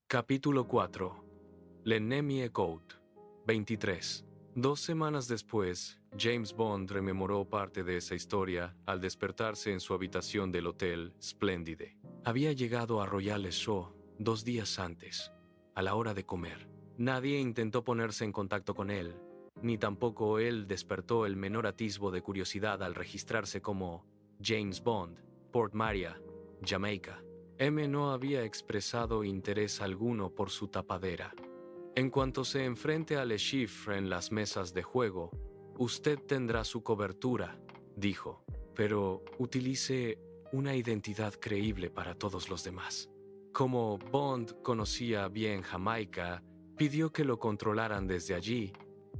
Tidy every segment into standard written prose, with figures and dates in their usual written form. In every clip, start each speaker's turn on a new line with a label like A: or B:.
A: Capítulo 4. L'ennemi Code. 23. 2 semanas después, James Bond rememoró parte de esa historia al despertarse en su habitación del Hotel Splendide. Había llegado a Royal Show 2 días antes, a la hora de comer. Nadie intentó ponerse en contacto con él, ni tampoco él despertó el menor atisbo de curiosidad al registrarse como James Bond, Port Maria, Jamaica. M no había expresado interés alguno por su tapadera. En cuanto se enfrente a Le Chiffre en las mesas de juego, usted tendrá su cobertura, dijo, pero utilice una identidad creíble para todos los demás. Como Bond conocía bien Jamaica, pidió que lo controlaran desde allí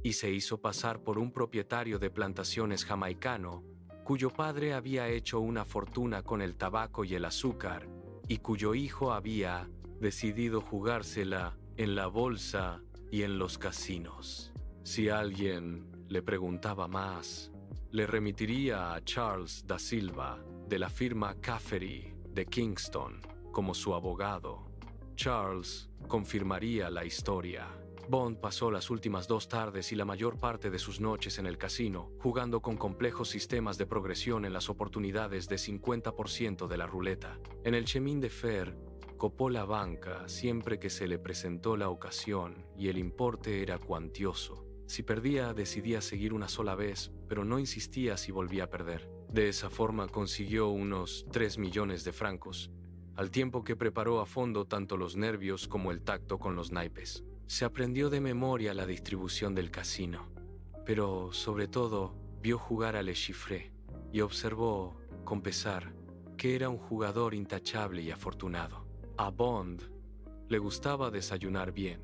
A: y se hizo pasar por un propietario de plantaciones jamaicano, cuyo padre había hecho una fortuna con el tabaco y el azúcar, y cuyo hijo había decidido jugársela en la bolsa y en los casinos. Si alguien le preguntaba más, le remitiría a Charles da Silva, de la firma Caffery de Kingston, como su abogado. Charles confirmaría la historia. Bond pasó las últimas 2 tardes y la mayor parte de sus noches en el casino, jugando con complejos sistemas de progresión en las oportunidades de 50% de la ruleta. En el Chemin de Fer, copó la banca siempre que se le presentó la ocasión y el importe era cuantioso. Si perdía, decidía seguir una sola vez, pero no insistía si volvía a perder. De esa forma consiguió unos 3 millones de francos, al tiempo que preparó a fondo tanto los nervios como el tacto con los naipes. Se aprendió de memoria la distribución del casino, pero sobre todo vio jugar a Le Chiffre y observó, con pesar, que era un jugador intachable y afortunado. A Bond le gustaba desayunar bien.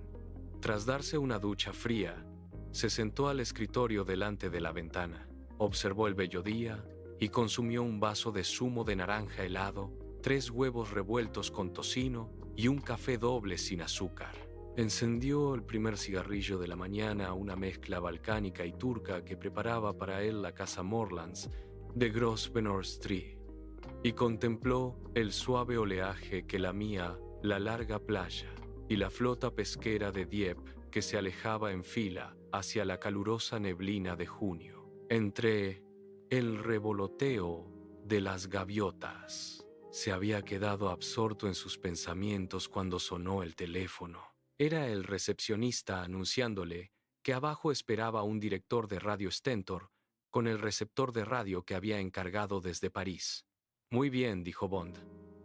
A: Tras darse una ducha fría, se sentó al escritorio delante de la ventana, observó el bello día y consumió un vaso de zumo de naranja helado, 3 huevos revueltos con tocino y un café doble sin azúcar. Encendió el primer cigarrillo de la mañana, una mezcla balcánica y turca que preparaba para él la casa Morlands de Grosvenor Street, y contempló el suave oleaje que lamía la larga playa y la flota pesquera de Dieppe que se alejaba en fila hacia la calurosa neblina de junio. Entre el revoloteo de las gaviotas, se había quedado absorto en sus pensamientos cuando sonó el teléfono. Era el recepcionista anunciándole que abajo esperaba un director de Radio Stentor con el receptor de radio que había encargado desde París. Muy bien, dijo Bond.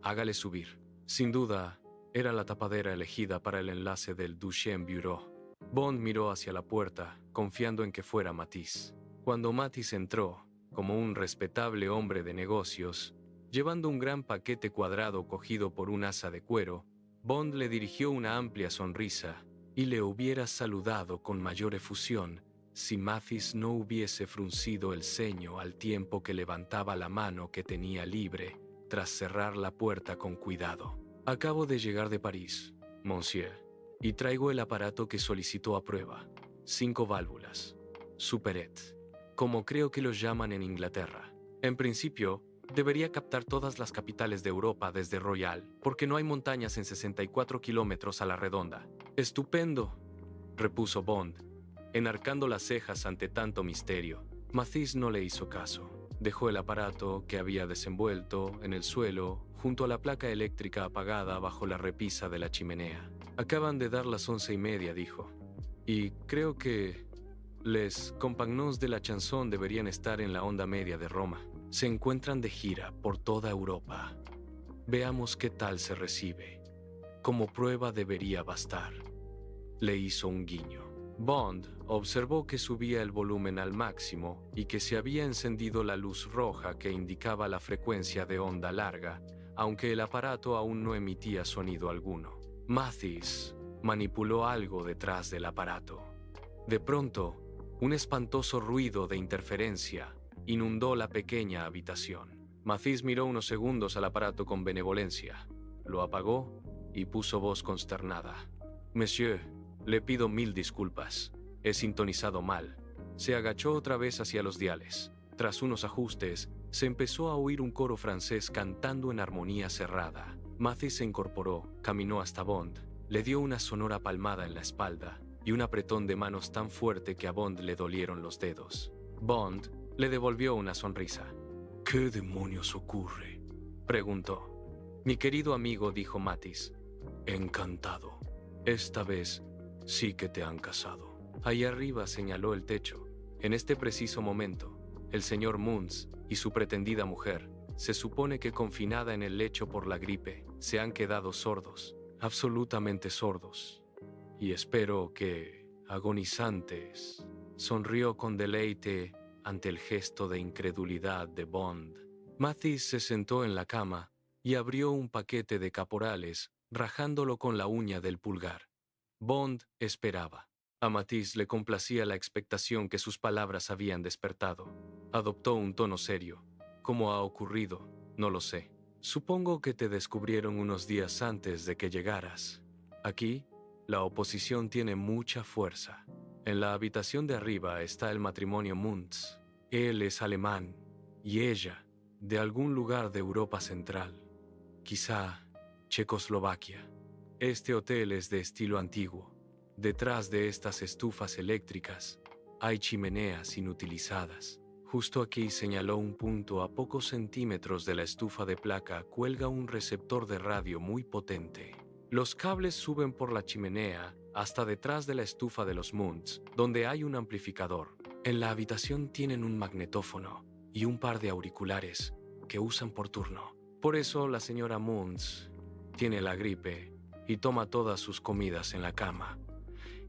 A: Hágale subir. Sin duda, era la tapadera elegida para el enlace del Duchenne Bureau. Bond miró hacia la puerta, confiando en que fuera Matisse. Cuando Matisse entró, como un respetable hombre de negocios, llevando un gran paquete cuadrado cogido por un asa de cuero, Bond le dirigió una amplia sonrisa y le hubiera saludado con mayor efusión si Matisse no hubiese fruncido el ceño al tiempo que levantaba la mano que tenía libre tras cerrar la puerta con cuidado. Acabo de llegar de París, monsieur, y traigo el aparato que solicitó a prueba. 5 válvulas. Superet, como creo que los llaman en Inglaterra. En principio, debería captar todas las capitales de Europa desde Royal, porque no hay montañas en 64 kilómetros a la redonda. Estupendo, repuso Bond, enarcando las cejas ante tanto misterio. Matisse no le hizo caso. Dejó el aparato que había desenvuelto en el suelo, junto a la placa eléctrica apagada bajo la repisa de la chimenea. Acaban de dar las 11:30, dijo. Y creo que les compagnons de la chanson deberían estar en la onda media de Roma. Se encuentran de gira por toda Europa. Veamos qué tal se recibe. Como prueba debería bastar. Le hizo un guiño. Bond observó que subía el volumen al máximo y que se había encendido la luz roja que indicaba la frecuencia de onda larga, aunque el aparato aún no emitía sonido alguno. Matisse manipuló algo detrás del aparato. De pronto, un espantoso ruido de interferencia inundó la pequeña habitación. Matisse miró unos segundos al aparato con benevolencia, lo apagó y puso voz consternada. «Monsieur, le pido 1000 disculpas. He sintonizado mal». Se agachó otra vez hacia los diales. Tras unos ajustes, se empezó a oír un coro francés cantando en armonía cerrada. Matisse se incorporó, caminó hasta Bond le dio una sonora palmada en la espalda y un apretón de manos tan fuerte que a Bond le dolieron los dedos. Bond le devolvió una sonrisa. ¿Qué demonios ocurre?, preguntó. Mi querido amigo, dijo Mattis. Encantado. Esta vez sí que te han casado. Ahí arriba, señaló el techo. En este preciso momento, el señor Muntz y su pretendida mujer, se supone que confinada en el lecho por la gripe, se han quedado sordos, absolutamente sordos. Y espero que, agonizantes, sonrió con deleite ante el gesto de incredulidad de Bond. Mattis se sentó en la cama y abrió un paquete de caporales, rajándolo con la uña del pulgar. Bond esperaba. A Mattis le complacía la expectación que sus palabras habían despertado. Adoptó un tono serio. ¿Cómo ha ocurrido? No lo sé. Supongo que te descubrieron unos días antes de que llegaras. Aquí, la oposición tiene mucha fuerza. En la habitación de arriba está el matrimonio Muntz. Él es alemán y ella, de algún lugar de Europa Central. Quizá Checoslovaquia. Este hotel es de estilo antiguo. Detrás de estas estufas eléctricas hay chimeneas inutilizadas. Justo aquí, señaló un punto a pocos centímetros de la estufa de placa, cuelga un receptor de radio muy potente. Los cables suben por la chimenea hasta detrás de la estufa de los Muntz, donde hay un amplificador. En la habitación tienen un magnetófono y un par de auriculares que usan por turno. Por eso la señora Muntz tiene la gripe y toma todas sus comidas en la cama.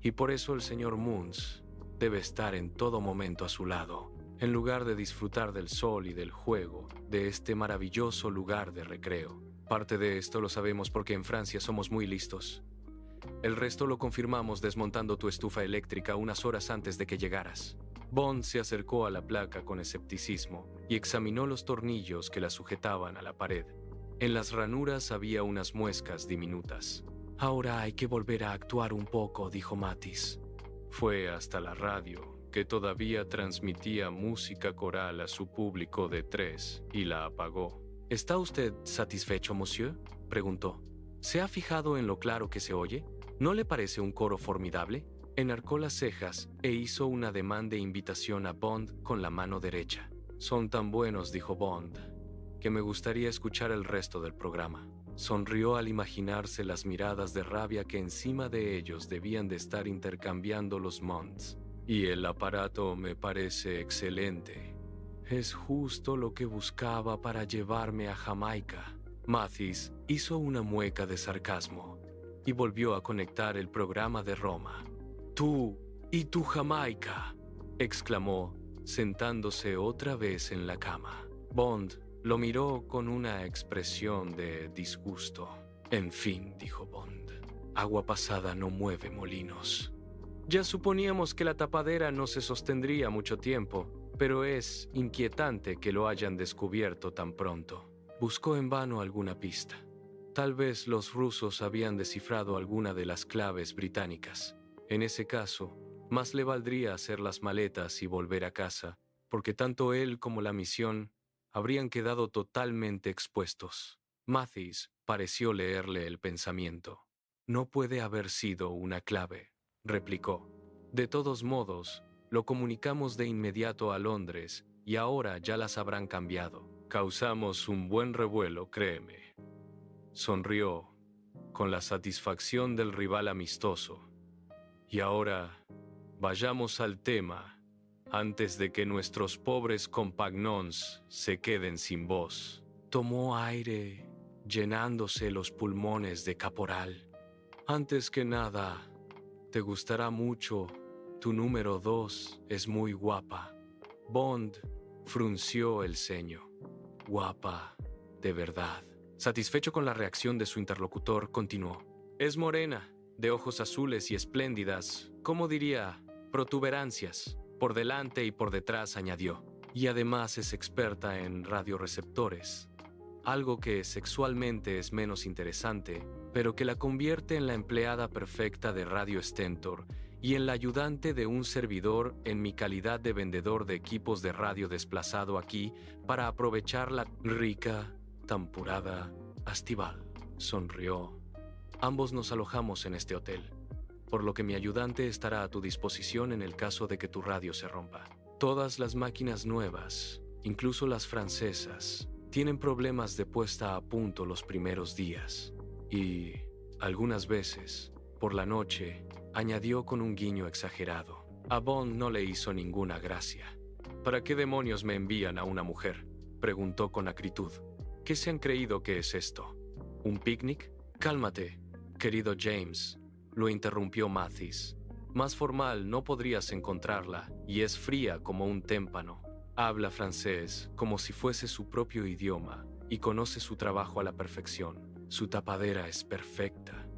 A: Y por eso el señor Muntz debe estar en todo momento a su lado, en lugar de disfrutar del sol y del juego de este maravilloso lugar de recreo. Parte de esto lo sabemos porque en Francia somos muy listos. El resto lo confirmamos desmontando tu estufa eléctrica unas horas antes de que llegaras. Bond se acercó a la placa con escepticismo y examinó los tornillos que la sujetaban a la pared. En las ranuras había unas muescas diminutas. Ahora hay que volver a actuar un poco, dijo Mattis. Fue hasta la radio, que todavía transmitía música coral a su público de 3, y la apagó. ¿Está usted satisfecho, monsieur?, preguntó. ¿Se ha fijado en lo claro que se oye? ¿No le parece un coro formidable? Enarcó las cejas e hizo un ademán de invitación a Bond con la mano derecha. Son tan buenos, dijo Bond, que me gustaría escuchar el resto del programa. Sonrió al imaginarse las miradas de rabia que encima de ellos debían de estar intercambiando los Muntz. Y el aparato me parece excelente. Es justo lo que buscaba para llevarme a Jamaica. Mattis hizo una mueca de sarcasmo y volvió a conectar el programa de Roma. «Tú y tu Jamaica», exclamó, sentándose otra vez en la cama. Bond lo miró con una expresión de disgusto. «En fin», dijo Bond, «agua pasada no mueve molinos». Ya suponíamos que la tapadera no se sostendría mucho tiempo, pero es inquietante que lo hayan descubierto tan pronto. Buscó en vano alguna pista. Tal vez los rusos habían descifrado alguna de las claves británicas. En ese caso, más le valdría hacer las maletas y volver a casa, porque tanto él como la misión habrían quedado totalmente expuestos. Mattis pareció leerle el pensamiento. «No puede haber sido una clave», replicó. «De todos modos, lo comunicamos de inmediato a Londres y ahora ya las habrán cambiado. Causamos un buen revuelo, créeme». Sonrió con la satisfacción del rival amistoso. «Y ahora, vayamos al tema, antes de que nuestros pobres compagnons se queden sin voz». Tomó aire, llenándose los pulmones de caporal. «Antes que nada, te gustará mucho. Tu número 2 es muy guapa». Bond frunció el ceño. «Guapa, de verdad». Satisfecho con la reacción de su interlocutor, continuó. «Es morena, de ojos azules y espléndidas, ¿cómo diría? Protuberancias, por delante y por detrás», añadió. «Y además es experta en radioreceptores, algo que sexualmente es menos interesante, pero que la convierte en la empleada perfecta de Radio Stentor y en la ayudante de un servidor en mi calidad de vendedor de equipos de radio desplazado aquí para aprovechar la rica temporada estival». Sonrió. Ambos nos alojamos en este hotel, por lo que mi ayudante estará a tu disposición en el caso de que tu radio se rompa. Todas las máquinas nuevas, incluso las francesas, tienen problemas de puesta a punto los primeros días. Y, algunas veces, por la noche, añadió con un guiño exagerado. A Bond no le hizo ninguna gracia. ¿Para qué demonios me envían a una mujer?, preguntó con acritud. ¿Qué se han creído que es esto? ¿Un picnic? Cálmate, querido James, lo interrumpió Mathis. Más formal no podrías encontrarla, y es fría como un témpano. Habla francés como si fuese su propio idioma, y conoce su trabajo a la perfección. Su tapadera es perfecta,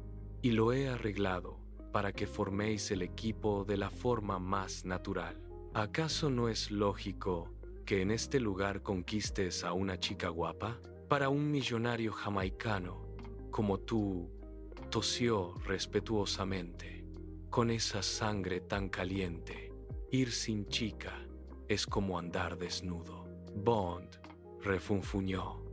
A: y lo he arreglado para que forméis el equipo de la forma más natural. ¿Acaso no es lógico que en este lugar conquistes a una chica guapa? Para un millonario jamaicano como tú, tosió respetuosamente. Con esa sangre tan caliente, ir sin chica es como andar desnudo. Bond refunfuñó.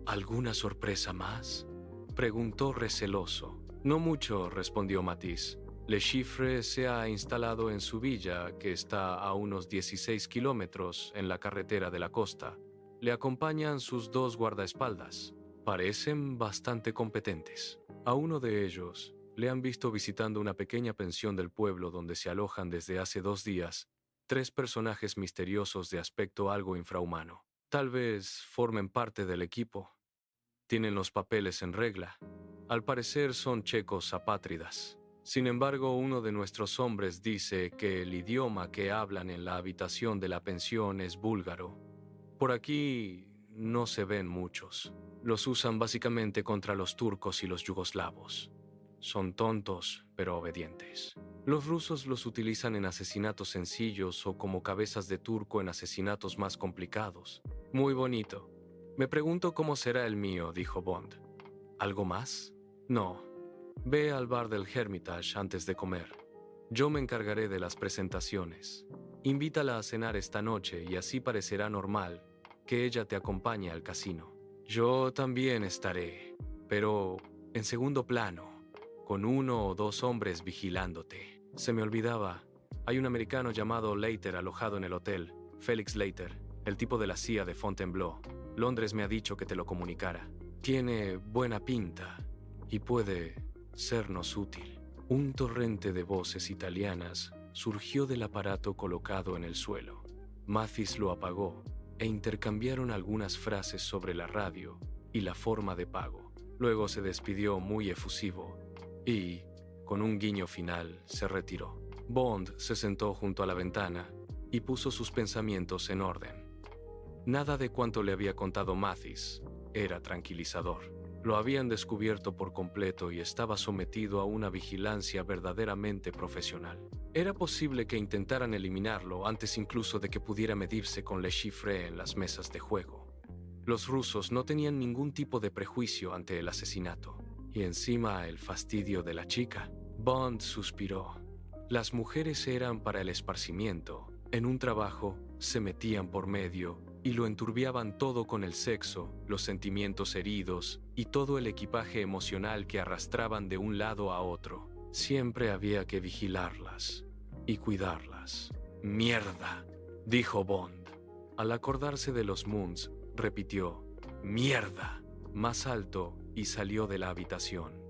A: ¿Alguna sorpresa más?, preguntó receloso. No mucho, respondió Matisse. Le Chiffre se ha instalado en su villa, que está a unos 16 kilómetros en la carretera de la costa. Le acompañan sus 2 guardaespaldas. Parecen bastante competentes. A uno de ellos le han visto visitando una pequeña pensión del pueblo donde se alojan desde hace 2 días 3 personajes misteriosos de aspecto algo infrahumano. Tal vez formen parte del equipo. Tienen los papeles en regla. Al parecer son checos apátridas. Sin embargo, uno de nuestros hombres dice que el idioma que hablan en la habitación de la pensión es búlgaro. Por aquí no se ven muchos. Los usan básicamente contra los turcos y los yugoslavos. Son tontos, pero obedientes. Los rusos los utilizan en asesinatos sencillos o como cabezas de turco en asesinatos más complicados. Muy bonito. Me pregunto cómo será el mío, dijo Bond. ¿Algo más? No. Ve al bar del Hermitage antes de comer. Yo me encargaré de las presentaciones. Invítala a cenar esta noche y así parecerá normal que ella te acompañe al casino. Yo también estaré, pero en segundo plano, con 1 o 2 hombres vigilándote. Se me olvidaba, hay un americano llamado Leiter alojado en el hotel, Felix Leiter, el tipo de la CIA de Fontainebleau. Londres me ha dicho que te lo comunicara. Tiene buena pinta y puede sernos útil. Un torrente de voces italianas surgió del aparato colocado en el suelo. Mathis lo apagó e intercambiaron algunas frases sobre la radio y la forma de pago. Luego se despidió muy efusivo y, con un guiño final, se retiró. Bond se sentó junto a la ventana y puso sus pensamientos en orden. Nada de cuanto le había contado Mathis era tranquilizador. Lo habían descubierto por completo y estaba sometido a una vigilancia verdaderamente profesional. Era posible que intentaran eliminarlo antes incluso de que pudiera medirse con Le Chiffre en las mesas de juego. Los rusos no tenían ningún tipo de prejuicio ante el asesinato. Y encima el fastidio de la chica. Bond suspiró. Las mujeres eran para el esparcimiento. En un trabajo se metían por medio y lo enturbiaban todo con el sexo, los sentimientos heridos y todo el equipaje emocional que arrastraban de un lado a otro. Siempre había que vigilarlas y cuidarlas. «Mierda», dijo Bond. Al acordarse de los Moons, repitió «Mierda» más alto y salió de la habitación.